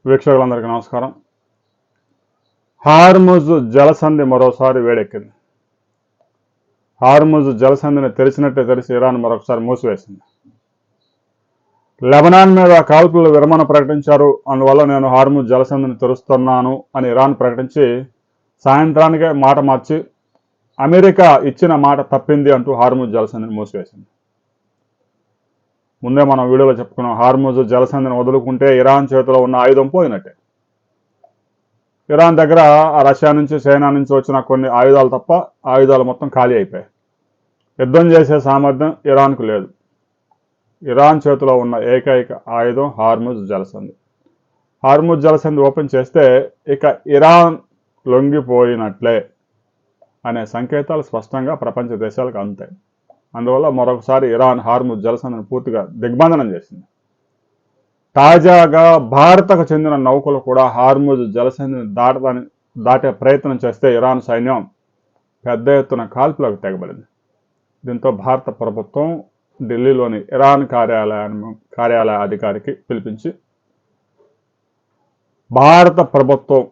వీక్షకులందరికీ నమస్కారం. హార్ముజ్ జలసంధి మరోసారి వేడెక్కింది. హార్ముజ్ జలసంధిని తెరిచినట్టే తెరిచి ఇరాన్ మరొకసారి మూసివేసింది. లెబనాన్ మీద కాల్పుల విరమణ ప్రకటించారు, అందువల్ల నేను హార్ముజ్ జలసంధిని తెరుస్తున్నాను అని ఇరాన్ ప్రకటించి సాయంత్రానికే మాట మార్చి అమెరికా ఇచ్చిన మాట తప్పింది అంటూ హార్ముజ్ జలసంధిని మూసివేసింది. ముందే మనం వీడియోలో చెప్పుకున్నాం, హార్ముజ్ జలసంధిని వదులుకుంటే ఇరాన్ చేతిలో ఉన్న ఆయుధం పోయినట్టే. ఇరాన్ దగ్గర ఆ రష్యా నుంచి చైనా నుంచి వచ్చిన కొన్ని ఆయుధాలు తప్ప ఆయుధాలు మొత్తం ఖాళీ అయిపోయాయి. యుద్ధం చేసే సామర్థ్యం ఇరాన్కు లేదు. ఇరాన్ చేతిలో ఉన్న ఏకైక ఆయుధం హార్ముజ్ జలసంధి. హార్ముజ్ జలసంధి ఓపెన్ చేస్తే ఇక ఇరాన్ లొంగిపోయినట్లే అనే సంకేతాలు స్పష్టంగా ప్రపంచ దేశాలకు అందుతాయి. అందువల్ల మరొకసారి ఇరాన్ హార్ముజ్ జలసంధిని పూర్తిగా దిగ్బంధనం చేసింది. తాజాగా భారత్కు చెందిన నౌకలు కూడా హార్ముజ్ జలసంధిని దాటే ప్రయత్నం చేస్తే ఇరాన్ సైన్యం పెద్ద ఎత్తున కాల్పులకు తెగబడింది. దీంతో భారత ప్రభుత్వం ఢిల్లీలోని ఇరాన్ కార్యాలయ అధికారికి పిలిపించి భారత ప్రభుత్వం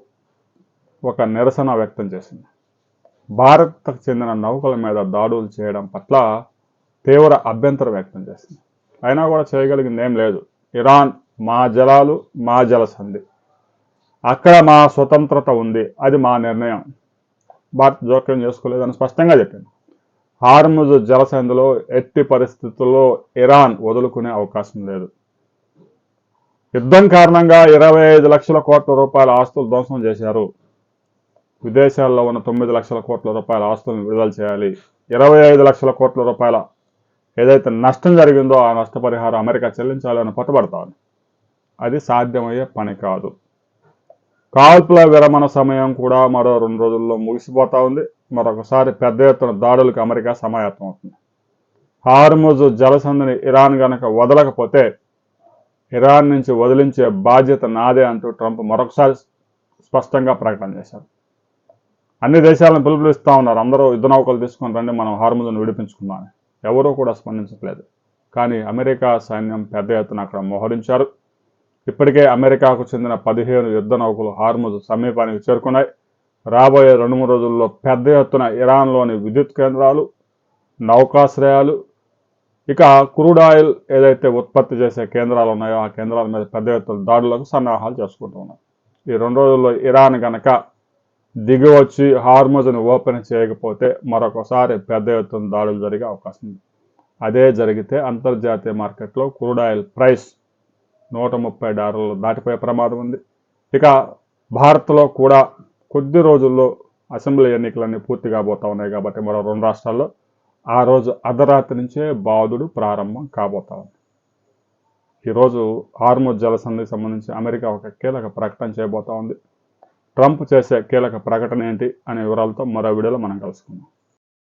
ఒక నిరసన వ్యక్తం చేసింది. భారత్కు చెందిన నౌకల మీద దాడులు చేయడం పట్ల తీవ్ర అభ్యంతరం వ్యక్తం చేసింది. అయినా కూడా చేయగలిగింది ఏం లేదు. ఇరాన్ మా జలాలు, మా జలసంధి, అక్కడ మా స్వతంత్రత ఉంది, అది మా నిర్ణయం, భారత్ జోక్యం చేసుకోలేదని స్పష్టంగా చెప్పింది. హార్ముజ్ జలసంధిలో ఎట్టి పరిస్థితుల్లో ఇరాన్ వదులుకునే అవకాశం లేదు. యుద్ధం కారణంగా 25 లక్షల కోట్ల రూపాయల ఆస్తులు ధ్వంసం చేశారు. విదేశాల్లో ఉన్న 9 లక్షల కోట్ల రూపాయల ఆస్తులను విడుదల చేయాలి. 25 లక్షల కోట్ల రూపాయల ఏదైతే నష్టం జరిగిందో ఆ నష్టపరిహారం అమెరికా చెల్లించాలని పట్టుబడతాను. అది సాధ్యమయ్యే పని కాదు. కాల్పుల విరమణ సమయం కూడా మరో 2 రోజుల్లో ముగిసిపోతా ఉంది. మరొకసారి పెద్ద ఎత్తున దాడులకు అమెరికా సమాయత్తం అవుతుంది. హార్ముజ్ జలసంధిని ఇరాన్ గనక వదలకపోతే ఇరాన్ నుంచి వదిలించే బాధ్యత నాదే అంటూ ట్రంప్ మరొకసారి స్పష్టంగా ప్రకటన చేశారు. అన్ని దేశాలను పిలుపునిస్తూ ఉన్నారు, అందరూ యుద్ధ నౌకలు తీసుకొని రండి, మనం హార్ముజ్ను విడిపించుకుందామని. ఎవరూ కూడా స్పందించట్లేదు. కానీ అమెరికా సైన్యం పెద్ద ఎత్తున అక్కడ మోహరించారు. ఇప్పటికే అమెరికాకు చెందిన 15 యుద్ధ నౌకలు హార్ముజ్ సమీపానికి చేరుకున్నాయి. రాబోయే 2-3 రోజుల్లో పెద్ద ఎత్తున ఇరాన్లోని విద్యుత్ కేంద్రాలు, నౌకాశ్రయాలు, ఇక క్రూడ్ ఆయిల్ ఏదైతే ఉత్పత్తి చేసే కేంద్రాలు ఉన్నాయో ఆ కేంద్రాల మీద పెద్ద ఎత్తున దాడులకు సన్నాహాలు చేసుకుంటూ ఉన్నారు. ఈ 2 రోజుల్లో ఇరాన్ గనక దిగి వచ్చి హార్ముజ్ను ఓపెన్ చేయకపోతే మరొకసారి పెద్ద ఎత్తున దాడులు జరిగే అవకాశం ఉంది. అదే జరిగితే అంతర్జాతీయ మార్కెట్లో క్రూడ్ ఆయిల్ ప్రైస్ $130 దాటిపోయే ప్రమాదం ఉంది. ఇక భారత్లో కూడా కొద్ది రోజుల్లో అసెంబ్లీ ఎన్నికలన్నీ పూర్తి కాబోతా ఉన్నాయి కాబట్టి మరో 2 రాష్ట్రాల్లో ఆ రోజు అర్ధరాత్రి నుంచే బాదుడు ప్రారంభం కాబోతా ఉంది. ఈరోజు హార్ముజ్ జలసంధికి సంబంధించి అమెరికా ఒక కీలక ప్రకటన చేయబోతా ఉంది. ట్రంప్ చేసే కీలక ప్రకటన ఏంటి అనే వివరాలతో మరో వీడియోలో మనం కలుసుకుందాం.